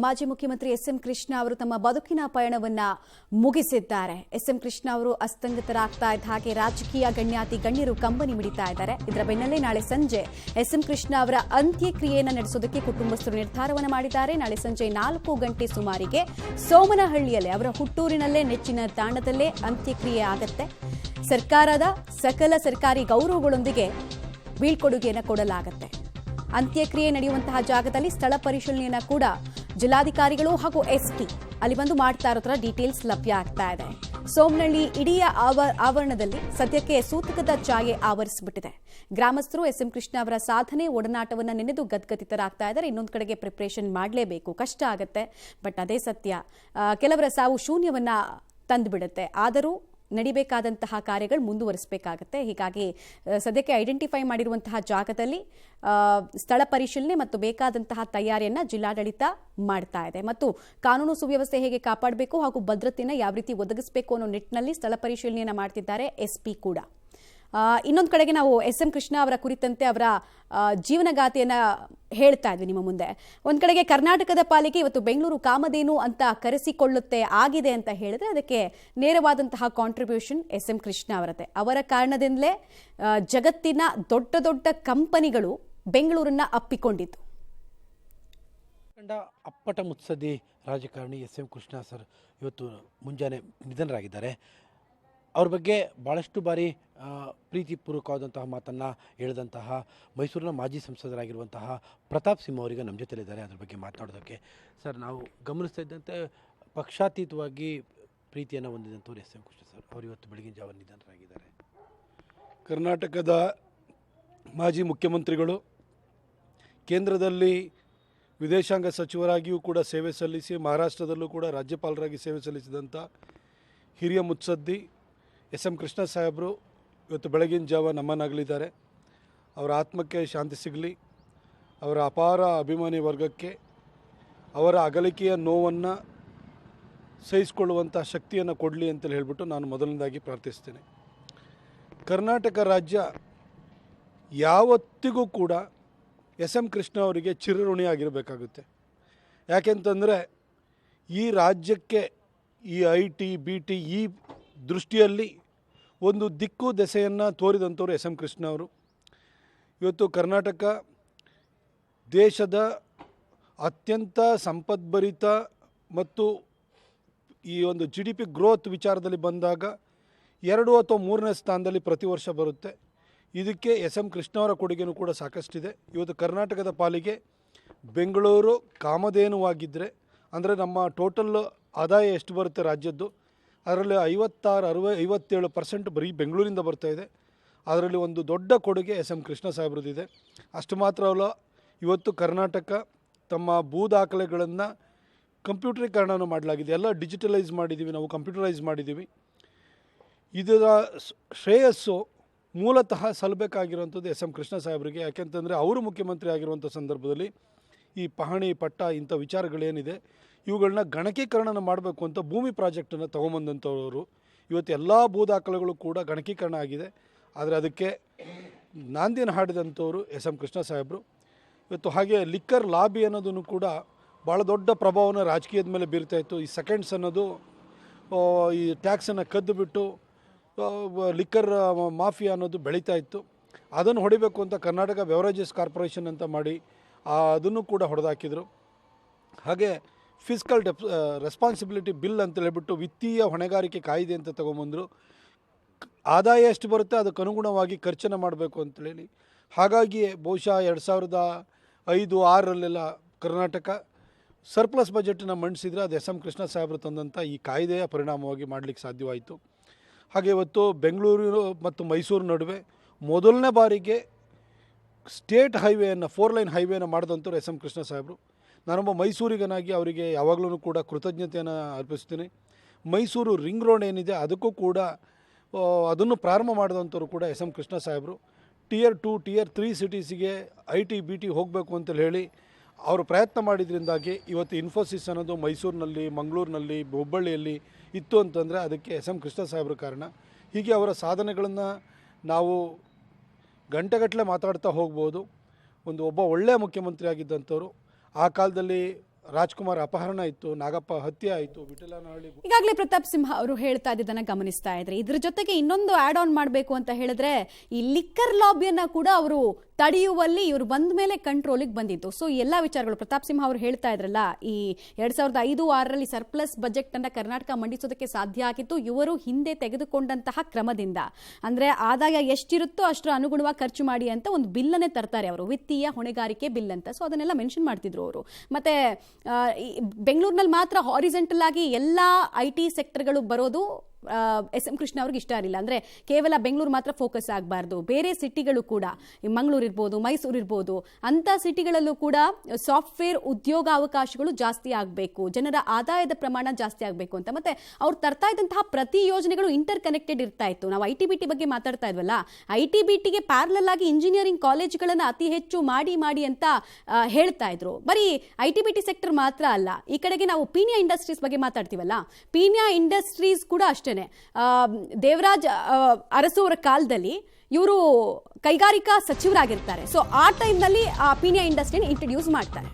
ಮಾಜಿ ಮುಖ್ಯಮಂತ್ರಿ ಎಸ್.ಎಂ. ಕೃಷ್ಣ ಅವರು ತಮ್ಮ ಬದುಕಿನ ಪಯಣವನ್ನ ಮುಗಿಸಿದ್ದಾರೆ. ಎಸ್.ಎಂ. ಕೃಷ್ಣ ಅವರು ಅಸ್ತಂಗತರಾಗ್ತಾ ಇದ್ದ ಹಾಗೆ ರಾಜಕೀಯ ಗಣ್ಯರು ಕಂಬನಿ ಮಿಡಿತಾ ಇದ್ದಾರೆ. ಇದರ ಬೆನ್ನಲ್ಲೇ ನಾಳೆ ಸಂಜೆ ಎಸ್.ಎಂ. ಕೃಷ್ಣ ಅವರ ಅಂತ್ಯಕ್ರಿಯೆಯನ್ನು ನಡೆಸೋದಕ್ಕೆ ಕುಟುಂಬಸ್ಥರು ನಿರ್ಧಾರವನ್ನು ಮಾಡಿದ್ದಾರೆ. ನಾಳೆ ಸಂಜೆ 4 ಗಂಟೆ ಸುಮಾರಿಗೆ ಸೋಮನಹಳ್ಳಿಯಲ್ಲೇ ಅವರ ಹುಟ್ಟೂರಿನಲ್ಲೇ ನೆಚ್ಚಿನ ತಾಣದಲ್ಲೇ ಅಂತ್ಯಕ್ರಿಯೆ ಆಗತ್ತೆ. ಸರ್ಕಾರದ ಸಕಲ ಸರ್ಕಾರಿ ಗೌರವಗಳೊಂದಿಗೆ ಬೀಳ್ಕೊಡುಗೆಯನ್ನು ಕೊಡಲಾಗುತ್ತೆ. ಅಂತ್ಯಕ್ರಿಯೆ ನಡೆಯುವಂತಹ ಜಾಗದಲ್ಲಿ ಸ್ಥಳ ಪರಿಶೀಲನೆಯನ್ನ ಕೂಡ ಜಿಲ್ಲಾಧಿಕಾರಿಗಳು ಹಾಗೂ ಎಸ್ಪಿ ಅಲ್ಲಿ ಬಂದು ಮಾಡ್ತಾ ಇರೋ ತರ ಡೀಟೇಲ್ಸ್ ಲಭ್ಯ ಆಗ್ತಾ ಇದೆ. ಸೋಮನಹಳ್ಳಿ ಇಡೀ ಆವರಣದಲ್ಲಿ ಸದ್ಯಕ್ಕೆ ಸೂತಕದ ಛಾಯೆ ಆವರಿಸಿಬಿಟ್ಟಿದೆ. ಗ್ರಾಮಸ್ಥರು ಎಸ್.ಎಂ. ಕೃಷ್ಣ ಅವರ ಸಾಧನೆ ಒಡನಾಟವನ್ನು ನೆನೆದು ಗದ್ಗದಿತರಾಗ್ತಾ ಇದ್ದಾರೆ. ಇನ್ನೊಂದು ಕಡೆಗೆ ಪ್ರಿಪರೇಷನ್ ಮಾಡಲೇಬೇಕು, ಕಷ್ಟ ಆಗುತ್ತೆ. ಬಟ್ ಅದೇ ಸತ್ಯ, ಕೆಲವರ ಸಾವು ಶೂನ್ಯವನ್ನ ತಂದುಬಿಡುತ್ತೆ. ಆದರೂ ನಡಿಬೇಕಾದಂತಹ ಕಾರ್ಯಗಳು ಮುಂದುವರಿಸಬೇಕಾಗತ್ತೆ. ಹೀಗಾಗಿ ಸದ್ಯಕ್ಕೆ ಐಡೆಂಟಿಫೈ ಮಾಡಿರುವಂತಹ ಜಾಗದಲ್ಲಿ ಸ್ಥಳ ಪರಿಶೀಲನೆ ಮತ್ತು ಬೇಕಾದಂತಹ ತಯಾರಿಯನ್ನ ಜಿಲ್ಲಾಡಳಿತ ಮಾಡ್ತಾ ಇದೆ. ಮತ್ತು ಕಾನೂನು ಸುವ್ಯವಸ್ಥೆ ಹೇಗೆ ಕಾಪಾಡಬೇಕು ಹಾಗೂ ಭದ್ರತೆಯನ್ನು ಯಾವ ರೀತಿ ಒದಗಿಸಬೇಕು ಅನ್ನೋ ನಿಟ್ಟಿನಲ್ಲಿ ಸ್ಥಳ ಪರಿಶೀಲನೆಯನ್ನ ಮಾಡ್ತಿದ್ದಾರೆ ಎಸ್ಪಿ ಕೂಡ. ಇನ್ನೊಂದು ಕಡೆಗೆ ನಾವು ಎಸ್.ಎಂ. ಕೃಷ್ಣ ಅವರ ಕುರಿತಂತೆ ಅವರ ಜೀವನಗಾಥೆಯನ್ನ ಹೇಳ್ತಾ ಇದ್ವಿ ನಿಮ್ಮ ಮುಂದೆ. ಒಂದ್ ಕಡೆಗೆ ಕರ್ನಾಟಕದ ಪಾಲಿಕೆ ಇವತ್ತು ಬೆಂಗಳೂರು ಕಾಮಧೇನು ಅಂತ ಕರೆಸಿಕೊಳ್ಳುತ್ತೆ ಆಗಿದೆ ಅಂತ ಹೇಳಿದ್ರೆ ಅದಕ್ಕೆ ನೇರವಾದಂತಹ ಕಾಂಟ್ರಿಬ್ಯೂಷನ್ ಎಸ್.ಎಂ. ಕೃಷ್ಣ ಅವರದ್ದೇ. ಅವರ ಕಾರಣದಿಂದಲೇ ಜಗತ್ತಿನ ದೊಡ್ಡ ದೊಡ್ಡ ಕಂಪನಿಗಳು ಬೆಂಗಳೂರನ್ನ ಅಪ್ಪಿಕೊಂಡಿತ್ತು. ಅಪ್ಪಟ ಮುತ್ಸದ್ದಿ ರಾಜಕಾರಣಿ ಎಸ್.ಎಂ. ಕೃಷ್ಣ ಸರ್ ಇವತ್ತು ಮುಂಜಾನೆ ನಿಧನರಾಗಿದ್ದಾರೆ. ಅವ್ರ ಬಗ್ಗೆ ಭಾಳಷ್ಟು ಬಾರಿ ಪ್ರೀತಿಪೂರ್ವಕವಾದಂತಹ ಮಾತನ್ನು ಹೇಳಿದಂತಹ ಮೈಸೂರಿನ ಮಾಜಿ ಸಂಸದರಾಗಿರುವಂತಹ ಪ್ರತಾಪ್ ಸಿಂಹ ಅವರಿಗೆ ನಮ್ಮ ಜೊತೆಲಿದ್ದಾರೆ. ಅದ್ರ ಬಗ್ಗೆ ಮಾತನಾಡೋದಕ್ಕೆ ಸರ್, ನಾವು ಗಮನಿಸ್ತಾ ಇದ್ದಂತೆ ಪಕ್ಷಾತೀತವಾಗಿ ಪ್ರೀತಿಯನ್ನು ಹೊಂದಿದಂಥವ್ರು ಎಸ್.ಎಂ. ಕೃಷ್ಣ ಸರ್ ಅವರು ಇವತ್ತು ಬೆಳಗಿನ ಜಾವ ನಿಧನರಾಗಿದ್ದಾರೆ. ಕರ್ನಾಟಕದ ಮಾಜಿ ಮುಖ್ಯಮಂತ್ರಿಗಳು, ಕೇಂದ್ರದಲ್ಲಿ ವಿದೇಶಾಂಗ ಸಚಿವರಾಗಿಯೂ ಕೂಡ ಸೇವೆ ಸಲ್ಲಿಸಿ, ಮಹಾರಾಷ್ಟ್ರದಲ್ಲೂ ಕೂಡ ರಾಜ್ಯಪಾಲರಾಗಿ ಸೇವೆ ಸಲ್ಲಿಸಿದಂಥ ಹಿರಿಯ ಮುತ್ಸದ್ದಿ ಎಸ್.ಎಂ. ಕೃಷ್ಣ ಸಾಹೇಬರು ಇವತ್ತು ಬೆಳಗಿನ ಜಾವ ನಮ್ಮನ್ನಾಗಲಿದ್ದಾರೆ. ಅವರ ಆತ್ಮಕ್ಕೆ ಶಾಂತಿ ಸಿಗಲಿ, ಅವರ ಅಪಾರ ಅಭಿಮಾನಿ ವರ್ಗಕ್ಕೆ ಅವರ ಅಗಲಿಕೆಯ ನೋವನ್ನು ಸಹಿಸಿಕೊಳ್ಳುವಂಥ ಶಕ್ತಿಯನ್ನು ಕೊಡಲಿ ಅಂತೇಳಿ ಹೇಳಿಬಿಟ್ಟು ನಾನು ಮೊದಲನೇದಾಗಿ ಪ್ರಾರ್ಥಿಸ್ತೇನೆ. ಕರ್ನಾಟಕ ರಾಜ್ಯ ಯಾವತ್ತಿಗೂ ಕೂಡ ಎಸ್.ಎಂ. ಕೃಷ್ಣ ಅವರಿಗೆ ಚಿರಋಣಿಯಾಗಿರಬೇಕಾಗುತ್ತೆ. ಯಾಕೆಂತಂದರೆ ಈ ರಾಜ್ಯಕ್ಕೆ ಈ ಐ.ಟಿ. ಬಿ.ಟಿ. ಈ ದೃಷ್ಟಿಯಲ್ಲಿ ಒಂದು ದಿಕ್ಕು ದೆಸೆಯನ್ನು ತೋರಿದಂಥವ್ರು ಎಸ್.ಎಂ. ಕೃಷ್ಣ ಅವರು. ಇವತ್ತು ಕರ್ನಾಟಕ ದೇಶದ ಅತ್ಯಂತ ಸಂಪದ್ಭರಿತ ಮತ್ತು ಈ ಒಂದು GDP ಗ್ರೋತ್ ವಿಚಾರದಲ್ಲಿ ಬಂದಾಗ 2 ಅಥವಾ 3ನೇ ಸ್ಥಾನದಲ್ಲಿ ಪ್ರತಿ ವರ್ಷ ಬರುತ್ತೆ. ಇದಕ್ಕೆ ಎಸ್.ಎಂ. ಕೃಷ್ಣ ಅವರ ಕೊಡುಗೆನೂ ಕೂಡ ಸಾಕಷ್ಟಿದೆ. ಇವತ್ತು ಕರ್ನಾಟಕದ ಪಾಲಿಗೆ ಬೆಂಗಳೂರು ಕಾಮಧೇನುವಾಗಿದ್ದರೆ, ಅಂದರೆ ನಮ್ಮ ಟೋಟಲ್ ಆದಾಯ ಎಷ್ಟು ಬರುತ್ತೆ ರಾಜ್ಯದ್ದು, ಅದರಲ್ಲಿ 56-57% ಬರೀ ಬೆಂಗಳೂರಿಂದ ಬರ್ತಾಯಿದೆ. ಅದರಲ್ಲಿ ಒಂದು ದೊಡ್ಡ ಕೊಡುಗೆ ಎಸ್.ಎಂ. ಕೃಷ್ಣ ಸಾಹೇಬ್ರದ್ದಿದೆ. ಅಷ್ಟು ಮಾತ್ರ ಅಲ್ಲ, ಇವತ್ತು ಕರ್ನಾಟಕ ತಮ್ಮ ಭೂ ದಾಖಲೆಗಳನ್ನು ಕಂಪ್ಯೂಟರೀಕರಣವನ್ನು ಮಾಡಲಾಗಿದೆ. ಎಲ್ಲ ಡಿಜಿಟಲೈಸ್ ಮಾಡಿದ್ದೀವಿ, ನಾವು ಕಂಪ್ಯೂಟರೈಸ್ ಮಾಡಿದ್ದೀವಿ. ಇದರ ಶ್ರೇಯಸ್ಸು ಮೂಲತಃ ಸಲ್ಲಬೇಕಾಗಿರುವಂಥದ್ದು ಎಸ್.ಎಂ. ಕೃಷ್ಣ ಸಾಹೇಬರಿಗೆ. ಯಾಕೆಂತಂದರೆ ಅವರು ಮುಖ್ಯಮಂತ್ರಿ ಆಗಿರುವಂಥ ಸಂದರ್ಭದಲ್ಲಿ ಈ ಪಹಣಿ ಪಟ್ಟ ಇಂಥ ವಿಚಾರಗಳೇನಿದೆ ಇವುಗಳನ್ನ ಗಣಕೀಕರಣ ಮಾಡಬೇಕು ಅಂತ ಭೂಮಿ ಪ್ರಾಜೆಕ್ಟನ್ನು ತೊಗೊಂಬಂದಂಥವರು. ಇವತ್ತು ಎಲ್ಲ ಭೂ ದಾಖಲೆಗಳು ಕೂಡ ಗಣಕೀಕರಣ ಆಗಿದೆ. ಆದರೆ ಅದಕ್ಕೆ ನಾಂದಿನ ಹಾಡಿದಂಥವರು ಎಸ್.ಎಂ. ಕೃಷ್ಣ ಸಾಹೇಬರು. ಇವತ್ತು ಹಾಗೆ ಲಿಕ್ಕರ್ ಲಾಬಿ ಅನ್ನೋದನ್ನು ಕೂಡ ಭಾಳ ದೊಡ್ಡ ಪ್ರಭಾವನ ರಾಜಕೀಯದ ಮೇಲೆ ಬೀರ್ತಾಯಿತ್ತು. ಈ ಸೆಕೆಂಡ್ಸ್ ಅನ್ನೋದು ಈ ಟ್ಯಾಕ್ಸನ್ನು ಕದ್ದು ಬಿಟ್ಟು ಲಿಕ್ಕರ್ ಮಾಫಿಯಾ ಅನ್ನೋದು ಬೆಳೀತಾ ಇತ್ತು. ಅದನ್ನು ಹೊಡಿಬೇಕು ಅಂತ ಕರ್ನಾಟಕ ಬೆವರೇಜಸ್ ಕಾರ್ಪೊರೇಷನ್ ಅಂತ ಮಾಡಿ ಅದನ್ನು ಕೂಡ ಹೊಡೆದಾಕಿದರು. ಹಾಗೆ ಫಿಸ್ಕಲ್ ರೆಸ್ಪಾನ್ಸಿಬಿಲಿಟಿ ಬಿಲ್ ಅಂತ ಹೇಳ್ಬಿಟ್ಟು ವಿತ್ತೀಯ ಹೊಣೆಗಾರಿಕೆ ಕಾಯ್ದೆ ಅಂತ ತೊಗೊಂಬಂದರು. ಆದಾಯ ಎಷ್ಟು ಬರುತ್ತೆ ಅದಕ್ಕೆ ಅನುಗುಣವಾಗಿ ಖರ್ಚನ್ನು ಮಾಡಬೇಕು ಅಂತೇಳಿ. ಹಾಗಾಗಿಯೇ ಬಹುಶಃ 2005-6ರಲ್ಲೆಲ್ಲ ಕರ್ನಾಟಕ ಸರ್ಪ್ಲಸ್ ಬಜೆಟನ್ನು ಮಂಡಿಸಿದರೆ ಅದು ಎಸ್.ಎಂ. ಕೃಷ್ಣ ಸಾಹೇಬರು ತಂದಂಥ ಈ ಕಾಯ್ದೆಯ ಪರಿಣಾಮವಾಗಿ ಮಾಡಲಿಕ್ಕೆ ಸಾಧ್ಯವಾಯಿತು. ಹಾಗೆ ಇವತ್ತು ಬೆಂಗಳೂರು ಮತ್ತು ಮೈಸೂರು ನಡುವೆ ಮೊದಲನೇ ಬಾರಿಗೆ ಸ್ಟೇಟ್ ಹೈವೇಯನ್ನು 4 ಲೈನ್ ಹೈವೇನ ಮಾಡಿದಂಥವ್ರು ಎಸ್.ಎಂ. ಕೃಷ್ಣ ಸಾಹೇಬರು. ನಾನೊಬ್ಬ ಮೈಸೂರಿಗನಾಗಿ ಅವರಿಗೆ ಯಾವಾಗಲೂ ಕೂಡ ಕೃತಜ್ಞತೆಯನ್ನು ಅರ್ಪಿಸ್ತೀನಿ. ಮೈಸೂರು ರಿಂಗ್ ರೋಡ್ ಏನಿದೆ ಅದಕ್ಕೂ ಕೂಡ ಅದನ್ನು ಪ್ರಾರಂಭ ಮಾಡಿದಂಥವ್ರು ಕೂಡ ಎಸ್.ಎಂ. ಕೃಷ್ಣ ಸಾಹೇಬರು. Tier 2, Tier 3 ಸಿಟೀಸಿಗೆ ಐ.ಟಿ. ಬಿ.ಟಿ. ಹೋಗಬೇಕು ಅಂತೇಳಿ ಹೇಳಿ ಅವರು ಪ್ರಯತ್ನ ಮಾಡಿದ್ರಿಂದಾಗಿ ಇವತ್ತು ಇನ್ಫೋಸಿಸ್ ಅನ್ನೋದು ಮೈಸೂರಿನಲ್ಲಿ, ಮಂಗಳೂರಿನಲ್ಲಿ, ಹುಬ್ಬಳ್ಳಿಯಲ್ಲಿ ಇತ್ತು ಅಂತಂದರೆ ಅದಕ್ಕೆ ಎಸ್.ಎಂ. ಕೃಷ್ಣ ಸಾಹೇಬರ ಕಾರಣ. ಹೀಗೆ ಅವರ ಸಾಧನೆಗಳನ್ನು ನಾವು ಗಂಟೆಗಟ್ಟಲೆ ಮಾತಾಡ್ತಾ ಹೋಗ್ಬೋದು. ಒಬ್ಬ ಒಳ್ಳೆಯ ಮುಖ್ಯಮಂತ್ರಿ ಆಗಿದ್ದಂಥವ್ರು. ಆ ಕಾಲದಲ್ಲಿ ರಾಜ್ಕುಮಾರ್ ಅಪಹರಣ ಇತ್ತು, ನಾಗಪ್ಪ ಹತ್ಯೆ ಆಯಿತು, ವಿಠಲನಹಳ್ಳಿ ಈಗಾಗಲೇ ಪ್ರತಾಪ್ ಸಿಂಹ ಅವರು ಹೇಳ್ತಾ ಇದ್ದದನ್ನ ಗಮನಿಸ್ತಾ ಇದ್ರಿ. ಇದ್ರ ಜೊತೆಗೆ ಇನ್ನೊಂದು ಆಡ್ ಆನ್ ಮಾಡಬೇಕು ಅಂತ ಹೇಳಿದ್ರೆ ಈ ಲಿಕ್ಕರ್ ಲಾಬಿಯನ್ನ ಕೂಡ ಅವರು ತಡೆಯುವಲ್ಲಿ ಇವರು ಬಂದ ಮೇಲೆ ಕಂಟ್ರೋಲಿಗೆ ಬಂದಿತ್ತು. ಸೊ ಈ ಎಲ್ಲಾ ವಿಚಾರಗಳು ಪ್ರತಾಪ್ ಸಿಂಹ ಅವರು ಹೇಳ್ತಾ ಇದ್ರಲ್ಲ, ಈ 2005-06ರಲ್ಲಿ ಸರ್ಪ್ಲಸ್ ಬಜೆಟ್ ಅನ್ನ ಕರ್ನಾಟಕ ಮಂಡಿಸೋದಕ್ಕೆ ಸಾಧ್ಯ ಆಗಿತ್ತು ಇವರು ಹಿಂದೆ ತೆಗೆದುಕೊಂಡಂತಹ ಕ್ರಮದಿಂದ. ಅಂದ್ರೆ ಆದಾಯ ಎಷ್ಟಿರುತ್ತೋ ಅಷ್ಟರ ಅನುಗುಣವಾಗಿ ಖರ್ಚು ಮಾಡಿ ಅಂತ ಒಂದು ಬಿಲ್ಲನ್ನೇ ತರ್ತಾರೆ ಅವರು, ವಿತ್ತೀಯ ಹೊಣೆಗಾರಿಕೆ ಬಿಲ್ ಅಂತ. ಸೊ ಅದನ್ನೆಲ್ಲ ಮೆನ್ಷನ್ ಮಾಡ್ತಿದ್ರು ಅವರು. ಮತ್ತೆ ಬೆಂಗಳೂರಿನಲ್ಲಿ ಮಾತ್ರ ಹಾರಿಜೆಂಟಲ್ ಆಗಿ ಎಲ್ಲಾ IT ಸೆಕ್ಟರ್ಗಳು ಬರೋದು SM ಕೃಷ್ಣ ಅವ್ರಿಗೆ ಇಷ್ಟ ಇರಲಿಲ್ಲ. ಅಂದ್ರೆ ಕೇವಲ ಬೆಂಗಳೂರು ಮಾತ್ರ ಫೋಕಸ್ ಆಗಬಾರ್ದು, ಬೇರೆ ಸಿಟಿಗಳು ಕೂಡ, ಮಂಗಳೂರು ಇರ್ಬೋದು, ಮೈಸೂರು ಇರ್ಬೋದು, ಅಂತ ಸಿಟಿಗಳಲ್ಲೂ ಕೂಡ ಸಾಫ್ಟ್ವೇರ್ ಉದ್ಯೋಗ ಅವಕಾಶಗಳು ಜಾಸ್ತಿ ಆಗಬೇಕು, ಜನರ ಆದಾಯದ ಪ್ರಮಾಣ ಜಾಸ್ತಿ ಆಗಬೇಕು ಅಂತ. ಮತ್ತೆ ಅವ್ರು ತರ್ತಾ ಇದ್ದಂತಹ ಪ್ರತಿ ಯೋಜನೆಗಳು ಇಂಟರ್ ಕನೆಕ್ಟೆಡ್ ಇರ್ತಾ ಇತ್ತು. ನಾವು IT-BT ಬಗ್ಗೆ ಮಾತಾಡ್ತಾ ಇದ್ವಲ್ಲ, IT-BTಗೆ ಪ್ಯಾರಲಲ್ ಆಗಿ ಇಂಜಿನಿಯರಿಂಗ್ ಕಾಲೇಜ್ಗಳನ್ನ ಅತಿ ಹೆಚ್ಚು ಮಾಡಿ ಅಂತ ಹೇಳ್ತಾ ಇದ್ರು. ಬರೀ IT-BT ಸೆಕ್ಟರ್ ಮಾತ್ರ ಅಲ್ಲ, ಈ ಕಡೆಗೆ ನಾವು ಪೀಣ್ಯ ಇಂಡಸ್ಟ್ರೀಸ್ ಬಗ್ಗೆ ಮಾತಾಡ್ತೀವಲ್ಲ, ಪೀಣ್ಯ ಇಂಡಸ್ಟ್ರೀಸ್ ಕೂಡ ಅಷ್ಟೇನೆ. ದೇವರಾಜ್ ಅರಸು ಅವರ ಕಾಲದಲ್ಲಿ ಇವರು ಕೈಗಾರಿಕಾ ಸಚಿವರಾಗಿರ್ತಾರೆ. ಸೊ ಆ ಟೈಮ್ನಲ್ಲಿ ಆ ಪೀಣ್ಯ ಇಂಡಸ್ಟ್ರಿನ ಇಂಟ್ರೊಡ್ಯೂಸ್ ಮಾಡ್ತಾರೆ.